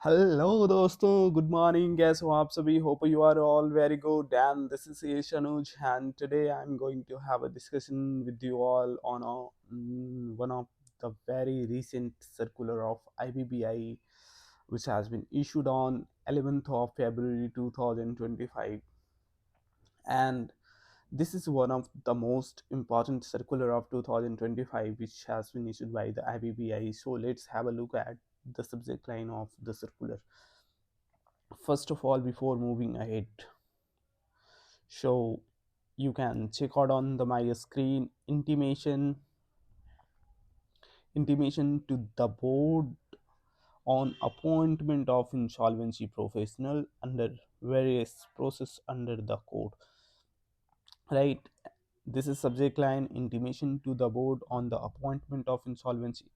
Hello दोस्तों, good morning. कैसे हो आप सभी? Hope you are all very good and this is Yesh Anuj and today I'm going to have a discussion with you all on one of the very recent circular of IBBI which has been issued on 11th of February 2025, and this is one of the most important circular of 2025 which has been issued by the IBBI. So let's have a look at the subject line of the circular. First of all, before moving ahead, so you can check out on the my screen intimation to the board on appointment of insolvency professional under various process under the code, right? This is subject line: intimation to the board on the appointment of insolvency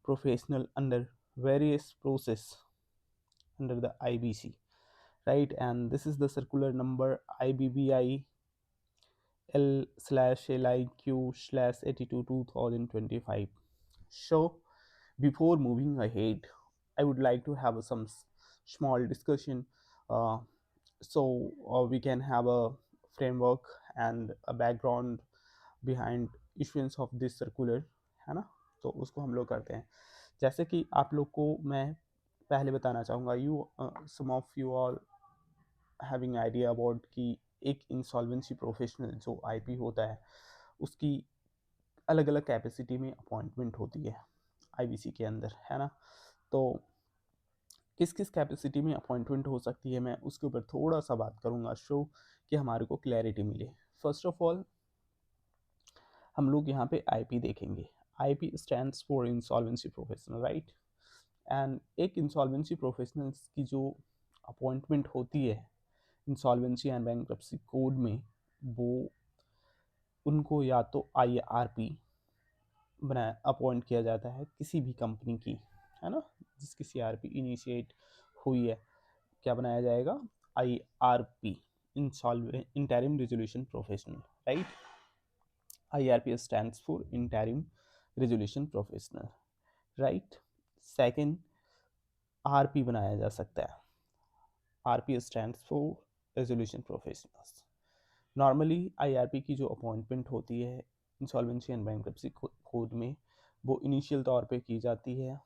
professional under various process under the IBC, right? And this is the circular number IBBI L/LIQ/82 2025. So before moving ahead, I would like to have some small discussion, uh, so we can have a framework and a background behind issuance of this circular, है ना? तो उसको हम लोग करते हैं। जैसे कि आप लोग को मैं पहले बताना चाहूँगा, some of you all having idea about कि एक इंसॉल्वेंसी प्रोफेशनल जो आईपी होता है उसकी अलग अलग कैपेसिटी में अपॉइंटमेंट होती है आईबीसी के अंदर, है ना? तो किस किस कैपेसिटी में अपॉइंटमेंट हो सकती है, मैं उसके ऊपर थोड़ा सा बात करूँगा शो कि हमारे को क्लैरिटी मिले। फर्स्ट ऑफ ऑल हम लोग यहाँ पे आईपी देखेंगे। IP stands for insolvency professional, right? And एक इंसॉल्वेंसी प्रोफेशनल्स की जो अपॉइंटमेंट होती है इंसॉल्वेंसी एंड बैंक्रप्सी कोड में, वो उनको या तो आईआरपी बनाया अपॉइंट किया जाता है किसी भी कंपनी की, है ना, जिसकी सीआरपी इनिशिएट हुई है। क्या बनाया जाएगा? IRP, interim resolution professional, right? IRP stands for interim resolution professional, right? Second, RP बनाया जा सकता है। RP stands for resolution professionals. Normally IRP की जो अपॉइंटमेंट होती है इंसॉल्वेंसी एंड बैंक्रप्सी कोड में, वो इनिशियल तौर पे की जाती है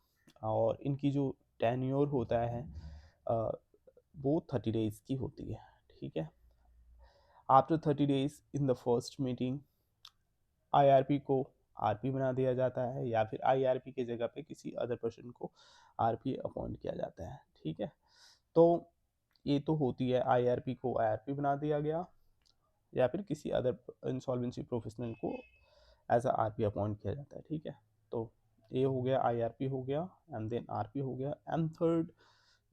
और इनकी जो टेन्योर होता है वो 30 डेज की होती है, ठीक है? After 30 days in the first meeting IRP को आरपी बना दिया जाता है या फिर आईआरपी के जगह पे किसी अदर पर्सन को आरपी अपॉइंट किया जाता है, ठीक है? तो ये तो होती है, आईआरपी को आईआरपी बना दिया गया या फिर किसी अदर इंसॉल्वेंसी प्रोफेशनल को एज अ आरपी अपॉइंट किया जाता है, ठीक है? तो ये हो गया, आईआरपी हो गया एंड देन आरपी हो गया। एंड थर्ड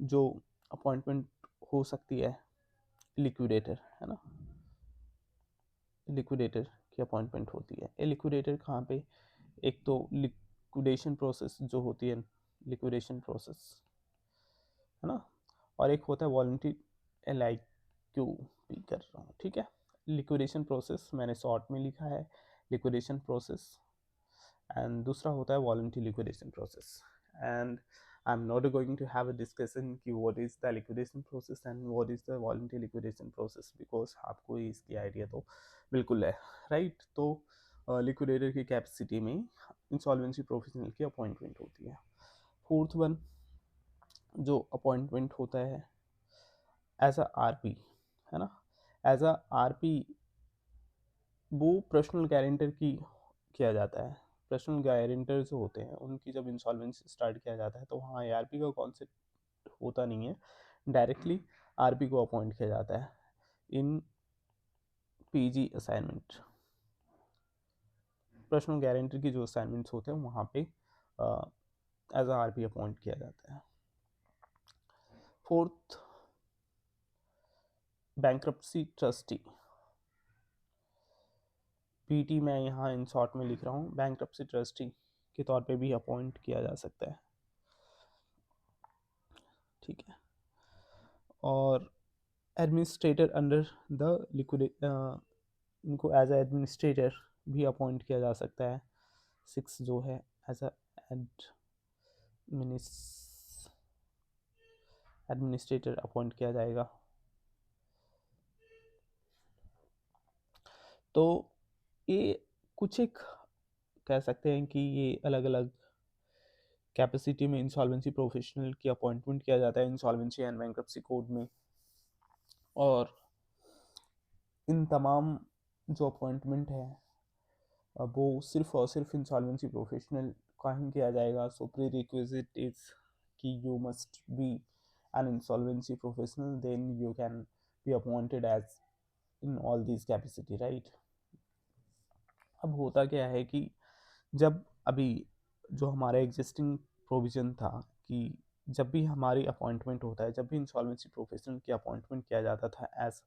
जो अपॉइंटमेंट हो सकती है, लिक्विडेटर, है ना? लिक्विडेटर की अपॉइंटमेंट होती है। ये लिक्विडेटर कहाँ पे? एक तो लिक्विडेशन प्रोसेस जो होती है, लिक्विडेशन प्रोसेस, है ना? और एक होता है वॉलंटरी, लाइक क्यू भी कर रहा हूँ, ठीक है? लिक्विडेशन प्रोसेस मैंने शॉर्ट में लिखा है, लिक्विडेशन प्रोसेस, एंड दूसरा होता है voluntary liquidation process. And I am not going to have a discussion कि what is the liquidation process and what is the voluntary liquidation process, because आपको इसकी आइडिया तो बिल्कुल है, राइट? तो लिक्विडेटर की कैपेसिटी में इंसॉल्वेंसी प्रोफेशनल की अपॉइंटमेंट होती है। फोर्थ वन जो अपॉइंटमेंट होता है एज अ आरपी, है ना? एज अ आरपी वो पर्सनल गारंटर की किया जाता है। पर्सनल गारंटर जो होते हैं उनकी जब इंसॉल्वेंसी स्टार्ट किया जाता है तो वहाँ आरपी का कॉन्सेप्ट होता नहीं है, डायरेक्टली आरपी को अपॉइंट किया जाता है in PG assignment. Personal guarantor की जो असाइनमेंट्स होते हैं वहाँ पे एज अ आरपी अपॉइंट किया जाता है। फोर्थ, बैंक्रप्सी ट्रस्टी, पीटी मैं यहाँ इन शॉर्ट में लिख रहा हूँ, बैंक्रप्सी ट्रस्टी के तौर पे भी अपॉइंट किया जा सकता है, ठीक है? और एडमिनिस्ट्रेटर अंडर द लिक्विडेट, इनको एज एडमिनिस्ट्रेटर भी अपॉइंट किया जा सकता है। 6 जो है एज एडमिनिस एडमिनिस्ट्रेटर अपॉइंट किया जाएगा। तो ये कुछ एक कह सकते हैं कि ये अलग अलग कैपेसिटी में इंसॉल्वेंसी प्रोफेशनल की अपॉइंटमेंट किया जाता है इंसॉल्वेंसी एंड बैंक्रप्सी कोड में। और इन तमाम जो अपॉइंटमेंट है वो सिर्फ और सिर्फ इंसॉल्वेंसी प्रोफेशनल का ही किया जाएगा। सो प्री रिक्विजिट इज कि you must be an insolvency professional, then you can be appointed as in all this capacity, right. अब होता क्या है कि जब अभी जो हमारा एग्जिस्टिंग प्रोविज़न था कि जब भी हमारी अपॉइंटमेंट होता है, जब भी इंसॉल्वेंसी प्रोफेशनल की अपॉइंटमेंट किया जाता था एज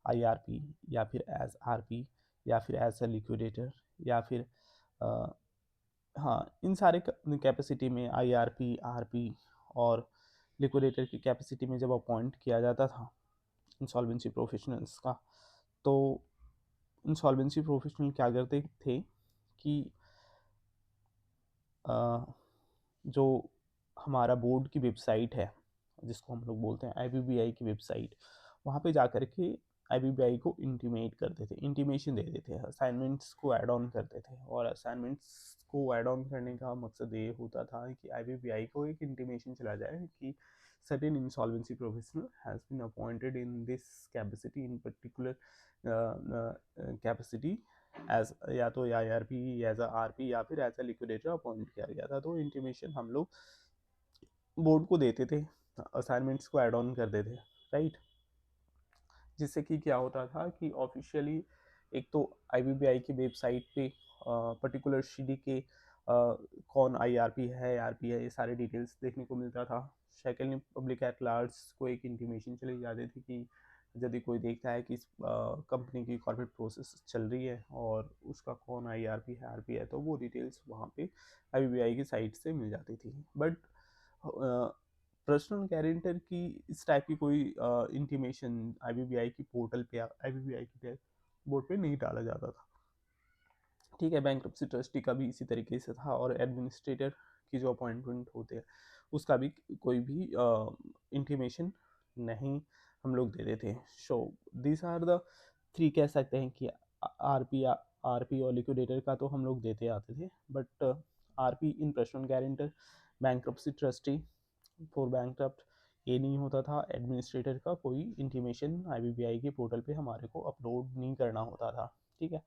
आईआरपी या फिर एज आरपी या फिर एज अ लिक्विडेटर या फिर हाँ, इन सारे कैपेसिटी में आईआरपी, आरपी और लिक्विडेटर की कैपेसिटी में जब अपॉइंट किया जाता था इंसॉल्वेंसी प्रोफेशनल्स का, तो इंसॉल्वेंसी प्रोफेशनल क्या करते थे कि जो हमारा बोर्ड की वेबसाइट है जिसको हम लोग बोलते हैं आईबीबीआई की वेबसाइट, वहाँ पे जा कर के आईबीबीआई को इंटीमेट करते थे, इंटीमेशन दे देते थे, असाइनमेंट्स को ऐड ऑन करते थे। और असाइनमेंट्स को ऐड ऑन करने का मकसद ये होता था कि आईबीबीआई को एक इंटीमेशन चला जाए कि certain insolvency professional has been appointed in this capacity in particular capacity as या तो आईआरपी एज अ आरपी या फिर एज अ लिक्विडेटर अपॉइंट किया गया था। तो इंटीमेशन हम लोग बोर्ड को देते थे, असाइनमेंट्स को ऐड ऑन कर देते, राइट। जिससे कि क्या होता था कि ऑफिशियली एक तो आईबीबीआई की वेबसाइट पे पर्टिकुलर सीडी के कौन आईआरपी है, आरपी है, ये सारे डिटेल्स देखने को मिलता था। सेकेंडली पब्लिक एट लार्ज को एक इंटीमेशन चली जाती थी कि यदि कोई देखता है कि इस कंपनी की कॉर्पोरेट प्रोसेस चल रही है और उसका कौन आईआरपी है, आरपी है, तो वो डिटेल्स वहाँ पे आईबीबीआई की साइट से मिल जाती थी। बट पर्सनल गारंटर की इस टाइप की कोई इंटीमेशन आईबीबीआई की पोर्टल पे, आईबीबीआई की बोर्ड पे नहीं डाला जाता था, ठीक है। बैंक्रप्सी ट्रस्टी का भी इसी तरीके से था और एडमिनिस्ट्रेटर की जो अपॉइंटमेंट होते हैं उसका भी कोई भी इंटीमेशन नहीं हम लोग दे देते हैं। So this are the three कह सकते हैं कि आरपी आरपी और लिक्विडेटर का तो हम लोग देते आते थे, but RP in personal guarantor, bankruptcy trustee for bankrupt, ये नहीं होता था। एडमिनिस्ट्रेटर का कोई इंटीमेशन आईबीबीआई के पोर्टल पे हमारे को अपलोड नहीं करना होता था, ठीक है।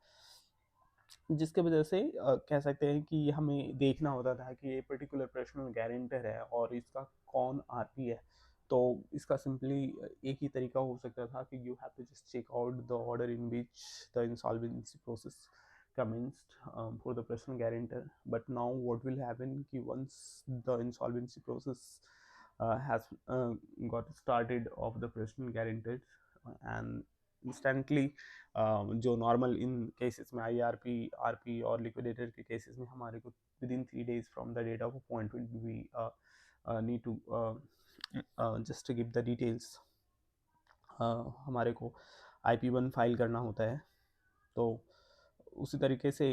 जिसके वजह से कह सकते हैं कि हमें देखना होता था कि ये पर्टिकुलर पर्सनल गारंटर है और इसका कौन आरपी है। तो इसका सिंपली एक ही तरीका हो सकता था कि you have to just check out the order in which the insolvency process commenced for the personal guarantor. But now what will happen ki once the insolvency process has got started of the personal guarantor and instantly जो normal in cases में IRP, RP और liquidator के cases में हमारे को within 3 days from the date of appointment we need to just give the details, हमारे को IP1 file करना होता है। तो उसी तरीके से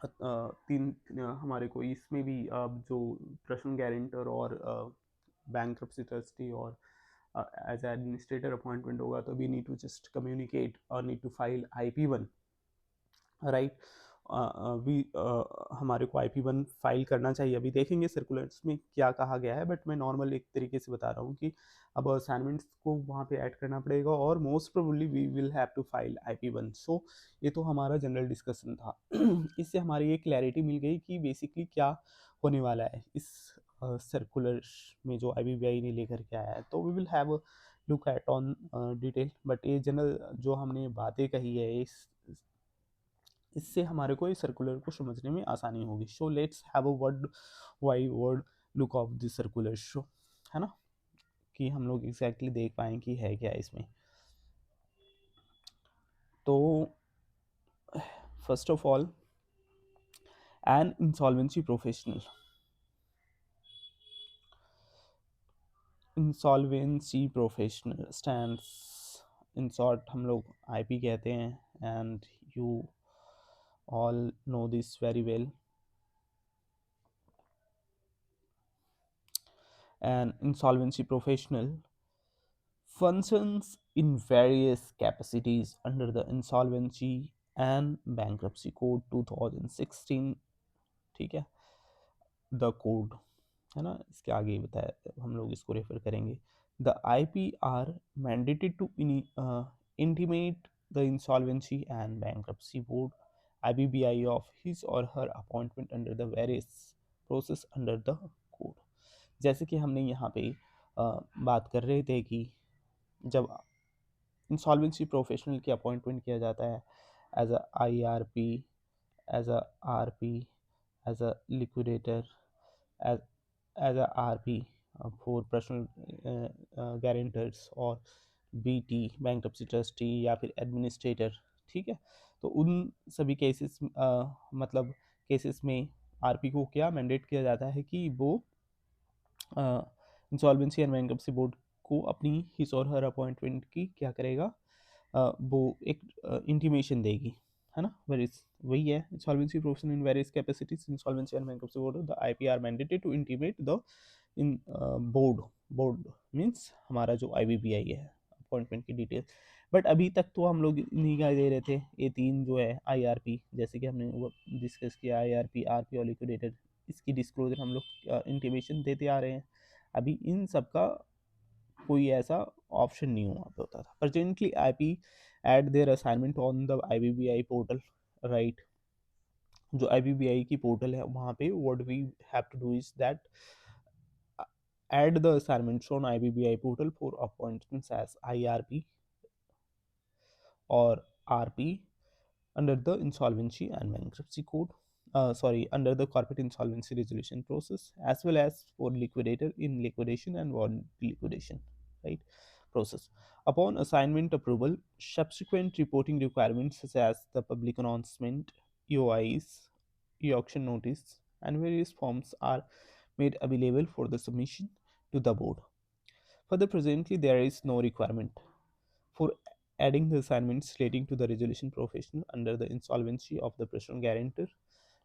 हमारे को इसमें भी जो पर्सनल गारंटर और बैंक्रप्सी ट्रस्टी और एज एडमिनिस्ट्रेटर अपॉइंटमेंट होगा तो we need to just communicate और need to file IP1, right. हमारे को IP1 फाइल करना चाहिए। अभी देखेंगे सर्कुलर्स में क्या कहा गया है, बट मैं नॉर्मल एक तरीके से बता रहा हूँ कि अब असाइनमेंट्स को वहाँ पे ऐड करना पड़ेगा और most probably we will have to file IP1। सो ये तो हमारा जनरल डिस्कशन था। इससे हमारी ये क्लैरिटी मिल गई कि बेसिकली क्या होने वाला है इस सर्कुलर में जो IBBI ने लेकर के आया है। तो we will have look at on detail, but ये जनरल जो हमने बातें कही है इससे हमारे को इस सर्कुलर को समझने में आसानी होगी। So let's have a word Y word look of this circular show, है ना, कि हम लोग एग्जैक्टली देख पाएँ कि है क्या इसमें। तो first of all an insolvency professional, insolvency professional stands in short हम लोग IP कहते हैं and you all know this very well. An insolvency professional functions in various capacities under the Insolvency and Bankruptcy Code 2016. ठीक है, the code है ना, इसके आगे बताया, हम लोग इसको रेफर करेंगे. The I P are mandated to intimate the Insolvency and Bankruptcy Board IBBI of his or her appointment under the various process under the code. जैसे कि हमने यहाँ पे बात कर रहे थे कि जब इंसॉल्वेंसी प्रोफेशनल की अपॉइंटमेंट किया जाता है as a I R P, as a R P, as a liquidator, as as a R P for personal guarantors, और बी टी बैंक्रप्सी ट्रस्टी या फिर एडमिनिस्ट्रेटर. ठीक है, तो उन सभी केसेस मतलब केसेस में आरपी को क्या मैंडेट किया जाता है कि वो इंसॉल्वेंसी एंड बैंक्रप्सी बोर्ड को अपनी हिस और हर अपॉइंटमेंट की क्या करेगा, वो एक इंटीमेशन देगी, है ना. वेरियस वही है, insolvency profession in various capacities, insolvency and bankruptcy board, the IPR mandated to intimate the in board. Board means हमारा जो आईबीपीआई है, अपॉइंटमेंट की डिटेल. बट अभी तक तो हम लोग इन्हीं का दे रहे थे, ये तीन जो है आईआरपी, जैसे कि हमने वो डिस्कस किया, आईआरपी, आरपी और लिक्विडेटर, इसकी डिस्क्लोजर हम लोग इंटीमेशन देते आ रहे हैं. अभी इन सब का कोई ऐसा ऑप्शन नहीं हुआ पे होता था. Presently IP add their assignment on the IBBI portal, right. जो आईबीबीआई की पोर्टल है वहाँ पे what we have to do is that add the assignments on IBBI portal for appointments as IRP or RP under the Insolvency and Bankruptcy Code. Under the Corporate Insolvency Resolution process, as well as for liquidator in liquidation and voluntary liquidation, right, process. Upon assignment approval, subsequent reporting requirements such as the public announcement, EOIs, e-auction notice, and various forms are made available for the submission to the board. Further, presently there is no requirement for adding the assignments relating to the resolution professional under the insolvency of the personal guarantor,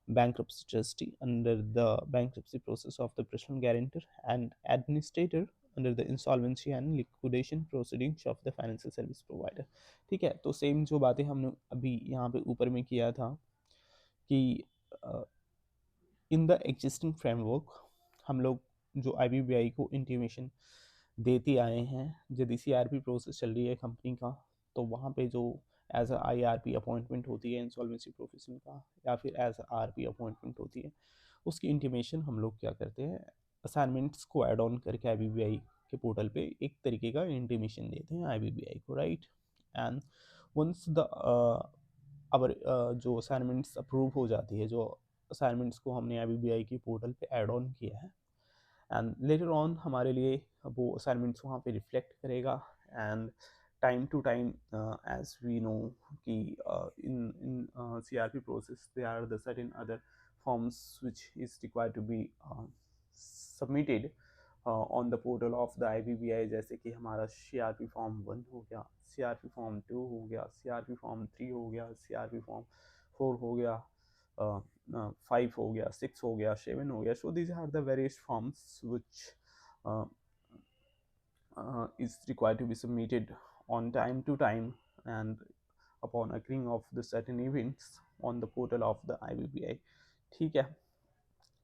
bankruptcy trustee under the bankruptcy process of the personal guarantor, and administrator under the insolvency and liquidation proceedings of the financial service provider. ठीक है, तो same जो बातें हमने अभी यहाँ पे ऊपर में किया था कि इन द एग्जिस्टिंग फ्रेमवर्क हम लोग जो आई को इंटीमेशन देते आए हैं, यदि सी आर पी प्रोसेस चल रही है कंपनी का, तो वहाँ पे जो as a I R P appointment होती है इंसॉल्वेंसी प्रोफेशन का, या फिर as a R P appointment होती है, उसकी इंटीमेशन हम लोग क्या करते हैं, असाइनमेंट्स को ऐड ऑन करके आई के पोर्टल पे एक तरीके का इंटीमेशन देते हैं आई को, राइट. एंड वंस द अवर जो असाइनमेंट्स अप्रूव हो जाती है, जो असाइनमेंट्स को हमने आई की पोर्टल पे ऐड ऑन किया है, एंड लेटर ऑन हमारे लिए वो असाइनमेंट्स वहाँ पे रिफ्लेक्ट करेगा. And time to time as we know कि in in C R P process they are the certain other forms which is required to be submitted on the portal of the IBBI, जैसे कि हमारा CRP form 1 हो गया, CRP form 2 हो गया, CRP form 3 हो गया, CRP फॉर्म 4 हो गया, 5 हो गया, 6 हो गया, 7 हो गया. So these are the various forms which uh, is required to be submitted on time to time and upon occurring of the certain events on the portal of the IBBI. ठीक है,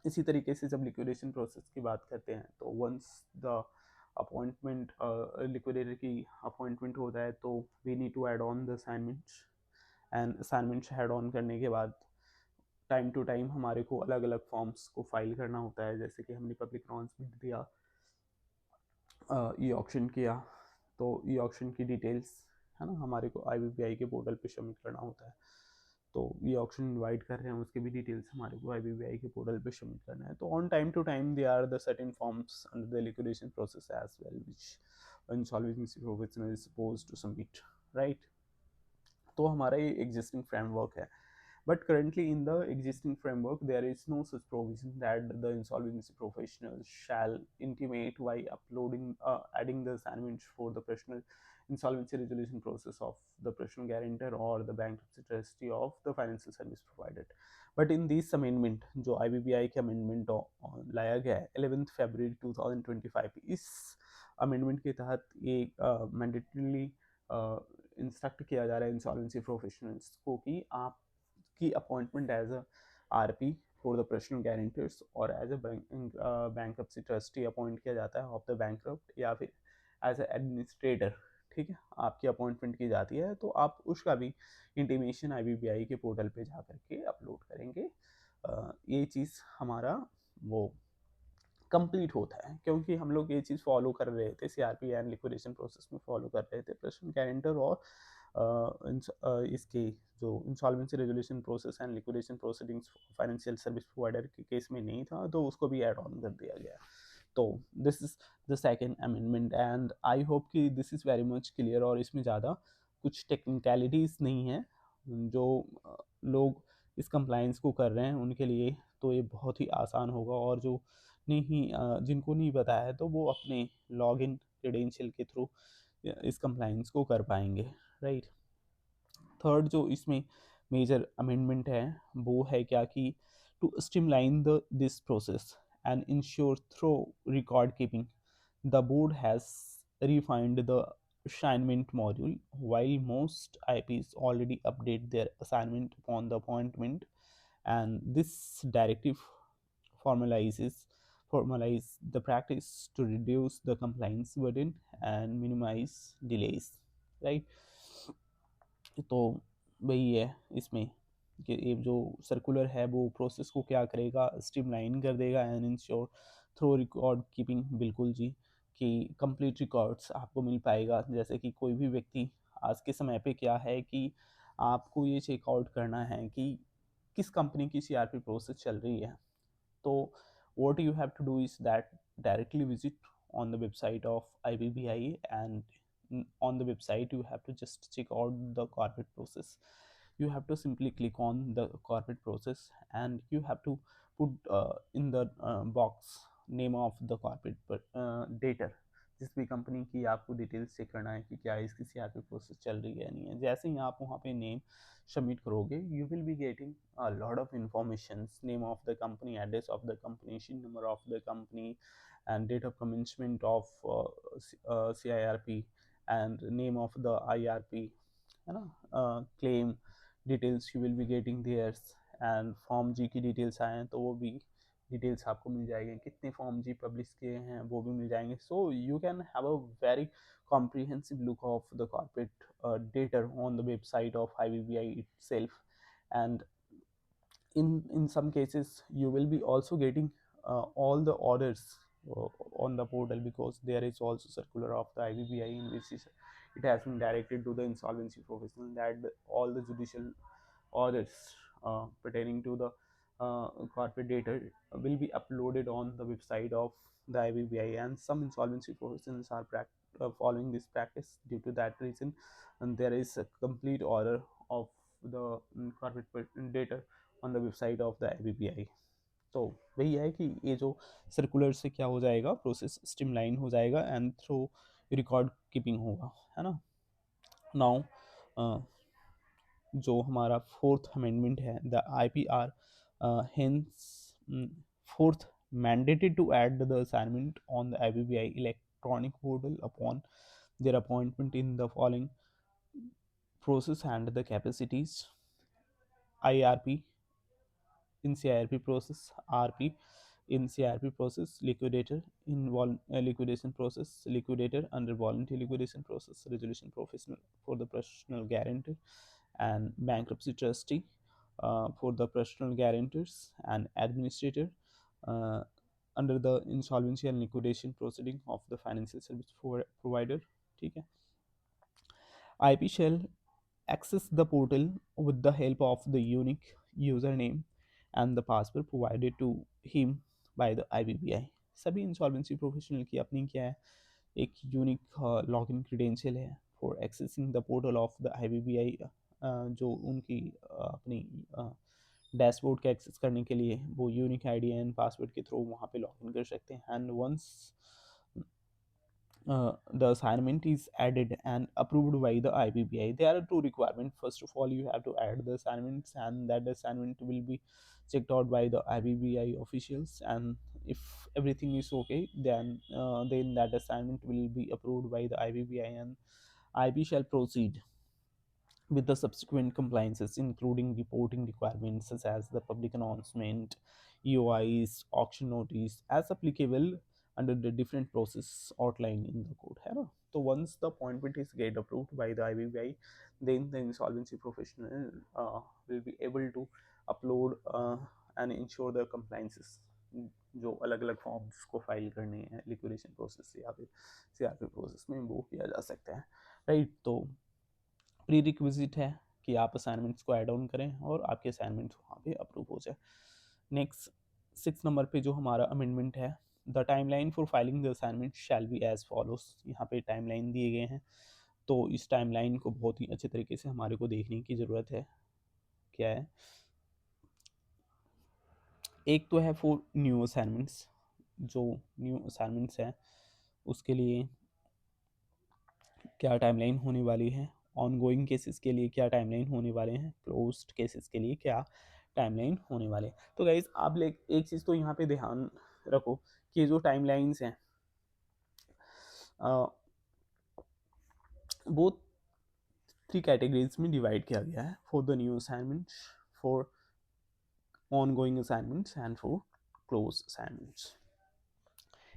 इसी तरीके से जब लिक्विडेशन प्रोसेस की बात करते हैं तो वंस द अपॉइंटमेंट लिक्विडेटर की अपॉइंटमेंट होता है तो we need to add on the assignments. And assignments add on करने के बाद टाइम टू टाइम हमारे को अलग अलग फॉर्म्स को फाइल करना होता है, जैसे कि हमने पब्लिक अनाउंसमेंट दिया, ई ऑक्शन किया, तो ई ऑक्शन की डिटेल्स है ना हमारे को आई के पोर्टल पे सबमिट करना होता है. तो ये ऑप्शन इनवाइट कर रहे हैं, उसके भी डिटेल्स हमारे को आई के पोर्टल पे सबमिट करना है. तो on time to time they are the certain forms under the liquidation process as well which insolvency professional is supposed to submit, right. तो हमारा ये एग्जिस्टिंग फ्रेमवर्क है. But currently, in the existing framework, there is no such provision that the insolvency professional shall intimate by adding the assignment for the personal insolvency resolution process of the personal guarantor or the bankruptcy trustee of the financial service provider. But in this amendment जो IBBI के amendment लाया गया है 11 फरवरी 2025, इस amendment के तहत ये mandatorily instruct किया जा रहा है इंसॉल्वेंसी प्रोफेशनल्स को कि आपकी appointment as a RP for the personal guarantors और as a bankruptcy trustee appoint किया जाता है ऑफ द बैंक्रप्ट, या फिर एज अ एडमिनिस्ट्रेटर, ठीक है, आपकी अपॉइंटमेंट की जाती है, तो आप उसका भी इंटीमेशन IBBI के पोर्टल पे जा करके अपलोड करेंगे। ये चीज़ हमारा वो कंप्लीट होता है, क्योंकि हम लोग ये चीज़ फॉलो कर रहे थे CRP एंड लिक्विडेशन प्रोसेस में फॉलो कर रहे थे पर्सनल गारंटर और इसके जो insolvency resolution process and liquidation proceedings financial service provider के केस में नहीं था, तो उसको भी ऐड ऑन कर दिया गया। तो this is the second amendment and I hope कि this is very much clear और इसमें ज़्यादा कुछ टेक्निकलिटीज़ नहीं है। जो लोग इस कंप्लाइंस को कर रहे हैं उनके लिए तो ये बहुत ही आसान होगा, और जो नहीं जिनको नहीं पता है तो वो अपने लॉगिन क्रेडेंशियल के थ्रू इस कंप्लाइंस को कर पाएंगे, राइट। थर्ड जो इसमें मेजर अमेंडमेंट है वो है क्या कि to streamline the this process and ensure through record keeping, the board has refined the assignment module. While most IPs already update their assignment upon the appointment, and this directive formalizes formalize the practice to reduce the compliance burden and minimize delays, right। तो वही है इसमें कि ये जो circular है वो process को क्या करेगा, स्ट्रीमलाइन कर देगा and ensure through record keeping, बिल्कुल जी, कि कंप्लीट रिकॉर्ड्स आपको मिल पाएगा। जैसे कि कोई भी व्यक्ति आज के समय पे क्या है कि आपको ये चेकआउट करना है कि किस कंपनी की CRP प्रोसेस चल रही है, तो what you have to do is that directly visit on the website of IBBI, and on the website you have to just check out the corporate process. You have to simply click on the corporate process and you have to put in the box name of the corporate data, जिस भी company की आपको details check करना है कि क्या इसकी CRP process चल रही है या नहीं है। जैसे ही आप वहाँ पे नेम submit करोगे, you will be getting a lot of informations: name of the company, address of the company, SIN number of the company, and date of commencement of CIRP, and name of the IRP, है ना, claim details you will be getting there, and form G की details आए हैं तो वो भी details आपको मिल जाएंगे, कितने फॉर्म जी पब्लिश किए हैं वो भी मिल जाएंगे। So you can have a very comprehensive look of the corporate data on the website of IBBI itself, and in some cases you will be also getting all the orders uh, on the portal, because there is also circular of the IBBI in which it has been directed to the insolvency professional that all the judicial orders pertaining to the corporate data will be uploaded on the website of the IBBI, and some insolvency professionals are following this practice. Due to that reason, and there is a complete order of the corporate data on the website of the IBBI। तो वही है कि ये जो circular से क्या हो जाएगा, प्रोसेस स्ट्रीमलाइन हो जाएगा एंड थ्रू रिकॉर्ड कीपिंग होगा, है ना। नाउ जो हमारा फोर्थ अमेंडमेंट है, the IPR hence fourth mandated to add the assignment on the IBBI electronic portal upon their appointment in the following process and the capacities: IRP in CIRP process, RP in CIRP process, liquidator in liquidation process, liquidator under voluntary liquidation process, resolution professional for the personal guarantor, and bankruptcy trustee for the personal guarantors, and administrator uh, under the insolvency and liquidation proceeding of the financial service provider, ठीक है। IP shall access the portal with the help of the unique username and the password provided to him by the IBBI। सभी insolvency professional की अपनी क्या है, एक unique login credential है for accessing the portal of the IBBI जो उनकी अपनी डैशबोर्ड का एक्सेस करने के लिए वो यूनिक आईडी एंड पासवर्ड के थ्रू वहाँ पे लॉगिन कर सकते हैं. And once the assignment is added and approved by the IBBI. There are two requirements. First of all, you have to add the assignments, and that assignment will be checked out by the IBBI officials. And if everything is okay, then that assignment will be approved by the IBBI, and IB shall proceed with the subsequent compliances, including reporting requirements such as the public announcement, EOIs, auction notice, as applicable under the different process outlined in the code. है ना? So once the appointment is get approved by the IBBI, then the insolvency professional will be able to upload and ensure the compliances जो अलग अलग forms को file करने हैं liquidation process या फिर सीआरपी प्रोसेस में वो किया जा सकता है. राइट. तो प्री रिक्विजिट है कि आप असाइनमेंट्स को ऐड ऑन करें और आपके असाइनमेंट्स वहाँ पे अप्रूव हो जाए. नेक्स्ट 6 नंबर पे जो हमारा अमेंडमेंट है, the timeline for filing the assignment shall be as follows. यहाँ पे टाइमलाइन दिए गए हैं, तो इस टाइमलाइन को बहुत ही अच्छे तरीके से हमारे को देखने की ज़रूरत है. क्या है, एक तो है फॉर न्यू असाइनमेंट्स. जो न्यू असाइनमेंट्स हैं उसके लिए क्या टाइमलाइन होने वाली है, ऑनगोइंग केसेस के लिए क्या टाइमलाइन होने वाले हैं, क्लोज्ड केसेस के लिए क्या टाइमलाइन होने वाले हैं. तो गाइज आप एक चीज़ तो यहाँ पे ध्यान रखो कि जो टाइमलाइंस हैं वो 3 कैटेगरीज में डिवाइड किया गया है. For the new assignments, for ongoing assignments, and for closed assignments.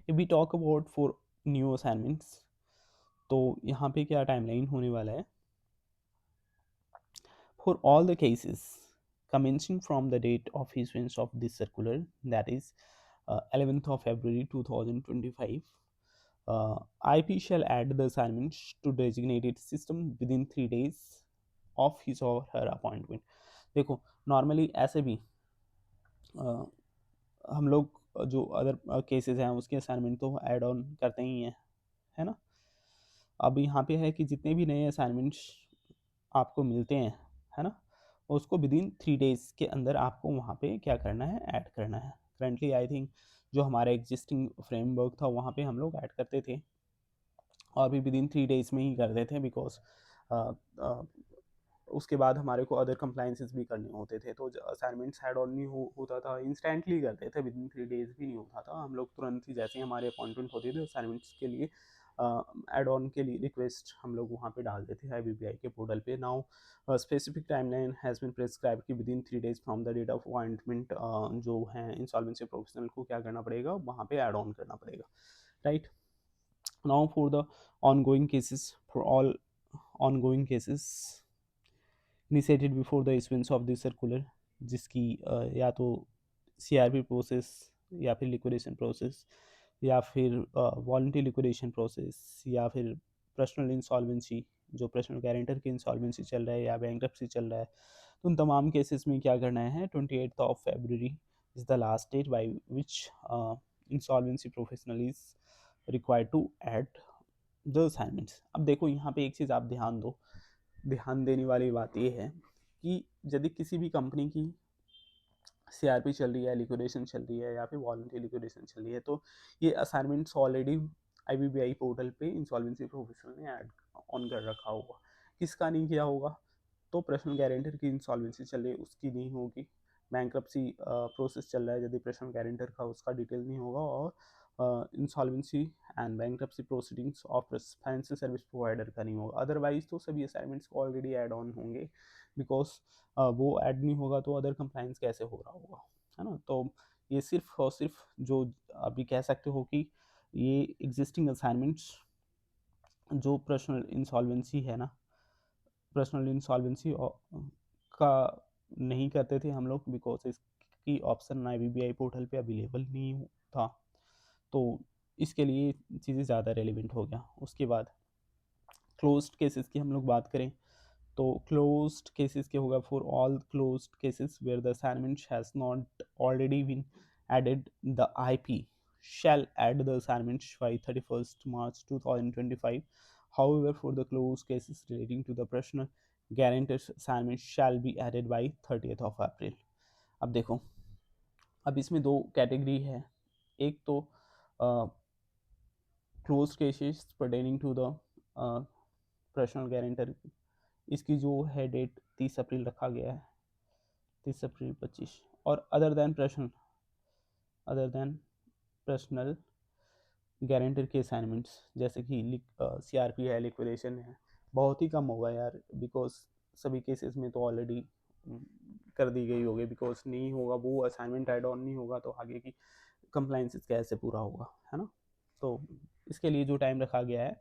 If we talk about for new assignments, तो यहाँ पे क्या टाइमलाइन होने वाला है. For all the cases commencing from the date of issuance of this circular, that is 11th of February 2025, IP shall add the assignments to designated system within 3 days of his or her appointment. देखो normally ऐसे भी हम लोग जो other cases हैं उसके assignment तो add on करते ही हैं, है ना. अब यहाँ पे है कि जितने भी नए असाइनमेंट्स आपको मिलते हैं, है ना, उसको विद इन 3 डेज़ के अंदर आपको वहाँ पे क्या करना है, ऐड करना है. करंटली आई थिंक जो हमारा एग्जिस्टिंग फ्रेमवर्क था वहाँ पे हम लोग ऐड करते थे और भी विद इन 3 डेज़ में ही करते थे, बिकॉज उसके बाद हमारे को अदर कंप्लाइंसेस भी करने होते थे. तो असाइनमेंट्स ऐड ऑन नहीं होता था, इंस्टेंटली करते थे, विद इन 3 डेज़ भी नहीं होता था. हम लोग तुरंत ही जैसे ही हमारे अपॉइंटमेंट होती थी असाइनमेंट्स के लिए एड ऑन के लिए रिक्वेस्ट हम लोग वहाँ पे डाल देते हैं IBBI के पोर्टल पे. Now specific timeline has been prescribe कि within 3 days from the date of appointment जो है इंसॉल्वेंसी प्रोफेशनल को क्या करना पड़ेगा, वहाँ पे ऐड ऑन करना पड़ेगा. Right. Now for the ongoing cases, for all ongoing cases initiated before the issuance of this circular, जिसकी या तो CRP प्रोसेस या फिर लिक्विडेशन प्रोसेस या फिर वॉलंटरी लिक्विडेशन प्रोसेस या फिर पर्सनल इंसॉल्वेंसी, जो पर्सनल गारंटर की इंसॉल्वेंसी चल रहा है या बैंकरप्सी चल रहा है, तो उन तमाम केसेस में क्या करना है, 28th of February is the last date by which insolvency professional is required to add the assignments. अब देखो यहाँ पे एक चीज़ आप ध्यान देने वाली बात ये है कि यदि किसी भी कंपनी की CRP चल रही है, लिक्विडेशन चल रही है या फिर वॉलंटरी लिक्विडेशन चल रही है, तो ये असाइनमेंट्स ऑलरेडी IBBI पोर्टल पे इंसॉल्वेंसी प्रोफेशनल ने ऐड ऑन कर रखा होगा. किसका नहीं किया होगा, तो पर्सनल गारंटर की इंसॉल्वेंसी चल रही है उसकी नहीं होगी. बैंकरप्सी प्रोसेस चल रहा है, यदि पर्सनल गारंटर का उसका डिटेल नहीं होगा. और insolvency and bankruptcy proceedings of financial service provider का नहीं होगा. अदरवाइज तो सभी असाइनमेंट्स को ऑलरेडी ऐड ऑन होंगे, बिकॉज वो ऐड नहीं होगा तो अदर कंप्लाइंस कैसे हो रहा होगा, है ना. तो ये सिर्फ और सिर्फ जो अभी कह सकते हो कि ये एग्जिस्टिंग असाइनमेंट्स जो पर्सनल इंसॉल्वेंसी है ना, पर्सनल इंसॉल्वेंसी का नहीं करते थे हम लोग, बिकॉज इसकी ऑप्शन IBBI पोर्टल पे अवेलेबल नहीं था, तो इसके लिए चीज़ें ज़्यादा रेलिवेंट हो गया. उसके बाद क्लोज्ड केसेस की हम लोग बात करें तो क्लोज्ड केसेस क्या होगा, for all closed cases where the assignment has not already been added the IP shall add the assignments by 31st March 2025. However, for the closed cases relating to the personal guaranteed assignment shall be added by 30th of April. अब देखो, अब इसमें दो category है. एक तो close cases pertaining to the personal guarantor. इसकी जो है डेट 30 अप्रैल रखा गया है, 30 अप्रैल 25. और पर्सनल गारंटर के असाइनमेंट्स जैसे कि CRP है, लिक्विडेशन है, बहुत ही कम होगा यार, बिकॉज सभी केसेस में तो ऑलरेडी कर दी गई होगी. बिकॉज नहीं होगा वो असाइनमेंट ऐड ऑन नहीं होगा तो आगे की कंप्लाइंस कैसे पूरा होगा, है ना. तो इसके लिए जो टाइम रखा गया है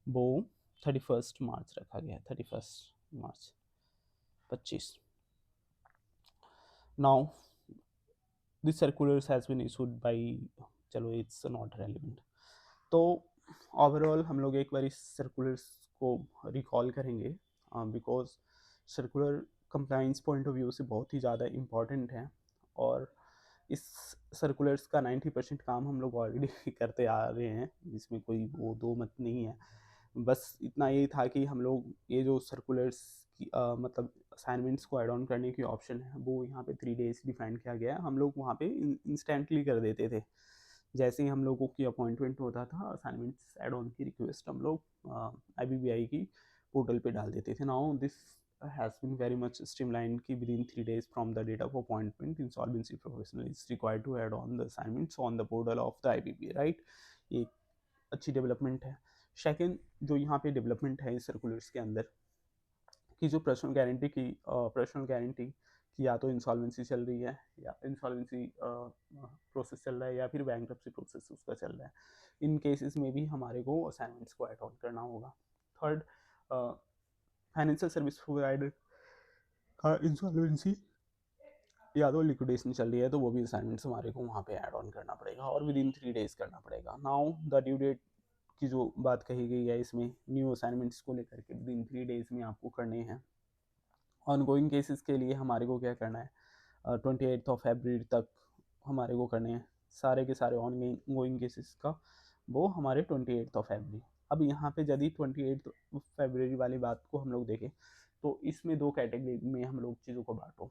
वो 31 मार्च रखा गया है, 31 मार्च 25. Now this circulars has been issued by, चलो इट्स नॉट रेलिवेंट. तो ओवरऑल हम लोग एक बार इस सर्कुलर्स को रिकॉल करेंगे, because circular compliance point of view से बहुत ही ज़्यादा इम्पॉर्टेंट है. और इस सर्कुलर्स का 90% काम हम लोग ऑलरेडी करते आ रहे हैं, जिसमें कोई वो दो मत नहीं है. बस इतना ये था कि हम लोग ये जो सर्कुलर्स की मतलब असाइनमेंट्स को एड ऑन करने की ऑप्शन है वो यहाँ पे 3 days डिफाइन किया गया है. हम लोग वहाँ पे इंस्टेंटली कर देते थे. जैसे ही हम लोगों की अपॉइंटमेंट होता था, असाइनमेंट्स एड ऑन की रिक्वेस्ट हम लोग IBBI की पोर्टल पे डाल देते थे. Now this has been very much streamlined कि within 3 days from the date of appointment insolvency professional is required to add on the assignments on the portal of the IBBI, right. ये अच्छी development है. Second जो यहाँ पे development है इस circulars के अंदर, कि जो पर्सनल गारंटी की या तो इंसॉल्वेंसी चल रही है या इंसॉल्वेंसी प्रोसेस चल रहा है या फिर बैंक्रप्सी प्रोसेस उसका चल रहा है, इन केसेस में भी हमारे को असाइनमेंट्स को ऐड ऑन करना होगा. थर्ड, फाइनेंशियल सर्विस प्रोवाइडर का इंसॉल्वेंसी या तो लिक्विडेशन चल रही है तो वो भी असाइनमेंट्स हमारे को वहाँ पे ऐड ऑन करना पड़ेगा और विदिन 3 days करना पड़ेगा. नाउ द ड्यू डेट की जो बात कही गई है इसमें न्यू असाइनमेंट्स को लेकर के विदिन 3 days में आपको करने हैं. ऑनगोइंग केसेस के लिए हमारे को क्या करना है, 28 तक हमारे को करने हैं सारे के सारे ऑन गोइंग केसेस का, वो हमारे 28 अब यहाँ पे यदि 28 वाली बात को हम लोग देखें तो इसमें दो कैटेगरी में हम लोग चीज़ों को बांटो.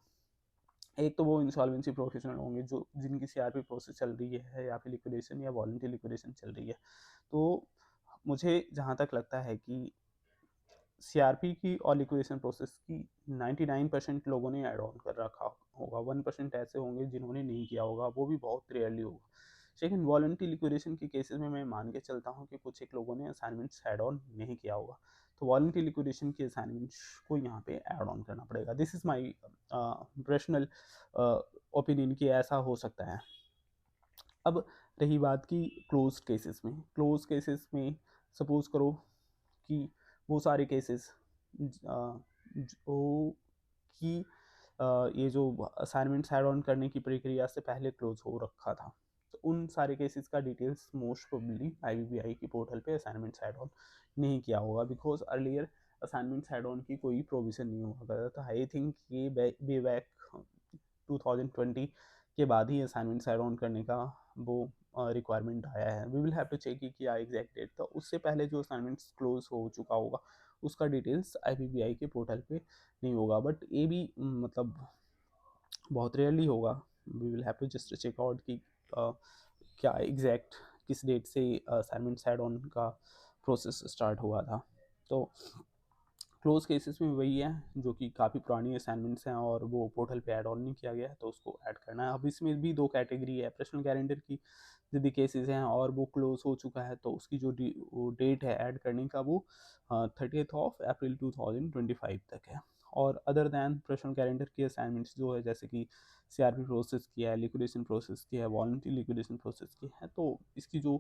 एक तो वो इंसॉल्वेंसी प्रोफेशनल होंगे जो जिनकी CRP प्रोसेस चल रही है या फिर लिक्विडेशन या वॉलंटरी लिक्विडेशन चल रही है. तो मुझे जहाँ तक लगता है कि CRP की और लिक्विडेशन प्रोसेस की 99% लोगों ने ऐड ऑन कर रखा होगा. 1% ऐसे होंगे जिन्होंने नहीं किया होगा, वो भी बहुत रेयरली होगा. लेकिन वॉलंटरी लिक्विडेशन के केसेस में मैं मान के चलता हूँ कि कुछ एक लोगों ने असाइनमेंट्स ऐड ऑन नहीं किया होगा, तो वॉलंटरी लिक्विडेशन की असाइनमेंट्स को यहाँ पे ऐड ऑन करना पड़ेगा. This is my personal opinion कि ऐसा हो सकता है. अब रही बात की क्लोज केसेस में सपोज करो कि वो सारे केसेस जो कि ये जो असाइनमेंट्स ऐड ऑन करने की प्रक्रिया से पहले क्लोज हो रखा था, तो उन सारे केसेस का डिटेल्स मोस्ट प्रोबेबली IBBI की पोर्टल पे असाइनमेंट्स ऐड ऑन नहीं किया होगा, because earlier assignments add on की कोई प्रोविजन नहीं हुआ करता था. आई थिंक ये वे बैक 2020 के बाद ही असाइनमेंट्स ऐड ऑन करने का वो रिक्वायरमेंट आया है. We will have to check कि क्या एग्जैक्ट डेट था. उससे पहले जो असाइनमेंट्स क्लोज हो चुका होगा उसका डिटेल्स IBBI के पोर्टल पे नहीं होगा. बट ये भी मतलब बहुत रेयरली होगा. We will have to just check out कि क्या एग्जैक्ट किस डेट से असाइनमेंट्स ऐड ऑन का प्रोसेस स्टार्ट हुआ था. तो क्लोज केसेस में वही है जो कि काफ़ी पुरानी असाइनमेंट्स हैं और वो पोर्टल पे ऐड ऑन नहीं किया गया है तो उसको ऐड करना है. अब इसमें भी दो कैटेगरी है. पर्सनल गारंटर की यदि केसेस हैं और वो क्लोज हो चुका है तो उसकी जो डेट है ऐड करने का वो 30 अप्रैल 2025 तक है. और अदर दैन पर्सनल गारंटर की असाइनमेंट्स जो है जैसे कि CRP प्रोसेस की है, लिक्विडेशन प्रोसेस की है, वॉलंटरी लिक्विडेशन प्रोसेस की है, तो इसकी जो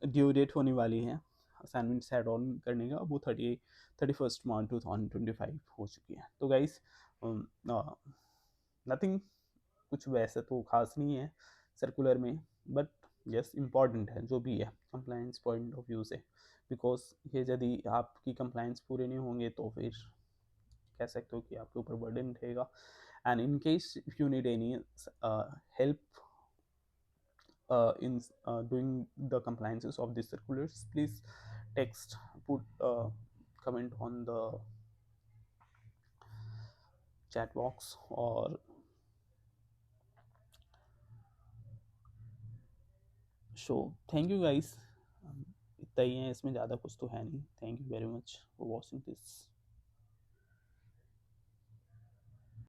ड्यू डेट होने वाली है असाइनमेंट्स ऐड ऑन करने का वो 31 मार्च 2025 हो चुकी है. तो गाइस नथिंग, कुछ वैसे तो खास नहीं है सर्कुलर में, बट यस इम्पॉर्टेंट है जो भी है कंप्लाइंस पॉइंट ऑफ व्यू से, बिकॉज ये यदि आपकी कंप्लाइंस पूरे नहीं होंगे तो फिर कह सकते हो कि आपके ऊपर बर्डन रहेगा. And in case if you need any help in doing the compliances of these circulars, please text, put comment on the chat box. और शो थैंक यू गाइस, इतना ही है, इसमें ज़्यादा कुछ तो है नहीं। Thank you very much for watching this.